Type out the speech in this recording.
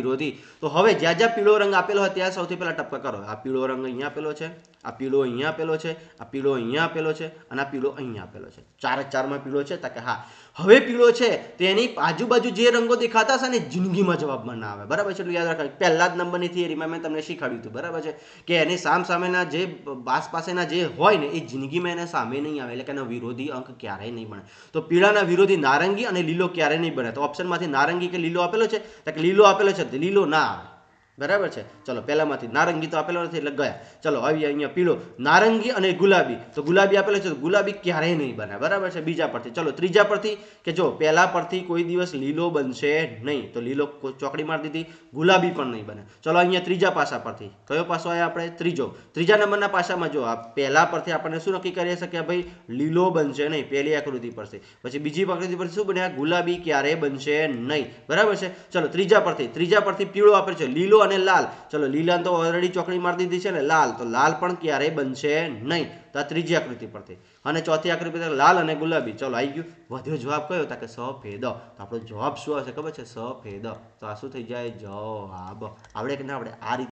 વિરોધી। તો હવે જ્યાં જ્યાં પીળો રંગ આપેલો હોય ત્યાં સૌથી પહેલા ટપકા કરો। આ પીળો રંગ અહીંયા આપેલો છે, આ પીળો અહીંયા આપેલો છે, આ પીળો અહીંયા આપેલો છે અને આ પીળો અહીંયા આપેલો છે। ચારે ચારમાં પીળો છે કે હા। હવે પીળો છે તેની આજુબાજુ જે રંગો દેખાતા હશે ને જિંદગીમાં જવાબમાં ના આવે, બરાબર છે। એટલું યાદ રાખજો। પહેલા જ નંબરની થિયરીમાં મેં તમને શીખવાડ્યું હતું, બરાબર છે, કે એની સામેના જે આસપાસના જે હોય ને એ જિંદગીમાં એને સામે નહીં આવે, એટલે કે એનો વિરોધી અંક ક્યારેય નહીં બને। તો પીળાના વિરોધી નારંગી અને લીલો ક્યારે નહીં બને। તો ઓપ્શનમાંથી નારંગી કે લીલો આપેલો છે, તો લીલો આપેલો છે, લીલો ના આવે, બરાબર છે। ચલો પહેલામાંથી નારંગી તો આપેલો નથી એટલે ગયા। ચલો આવી અહીંયા પીળો, નારંગી અને ગુલાબી, તો ગુલાબી આપેલો છે તો ગુલાબી ક્યારેય નહીં બને, બરાબર છે। બીજા પરથી ચલો ત્રીજા પરથી કે જો પહેલા પરથી કોઈ દિવસ લીલો બનશે નહીં, તો લીલો ચોકડી મારી દીધી, ગુલાબી પણ નહીં બને। ચલો અહીંયા ત્રીજા પાસા પરથી કયો પાસો આવ્યો આપણે ત્રીજો, ત્રીજા નંબરના પાસામાં જો આ પહેલા પરથી આપણને શું નક્કી કરી શકે કે ભાઈ લીલો બનશે નહીં, પહેલી આકૃતિ પરથી। પછી બીજી આકૃતિ પરથી શું બન્યા, ગુલાબી ક્યારેય બનશે નહીં, બરાબર છે। ચલો ત્રીજા પરથી પીળો આપેલો છે, લીલો અને લાલ, ચલો લીલા તો ઓલરેડી ચોકડી મારી દીધી છે ને, લાલ તો લાલ પણ ક્યારેય બનશે નહીં, તો આ ત્રીજી આકૃતિ પરથી। અને ચોથી આકૃતિ પર લાલ અને ગુલાબી, ચલો આવી ગયું। વધ્યો જવાબ કયો હતા કે સફેદ, તો આપણો જવાબ શું હશે ખબર છે, સફેદ। તો આ શું થઈ જાય, જવાબ। આવડે કે ના આવડે? આ રીતે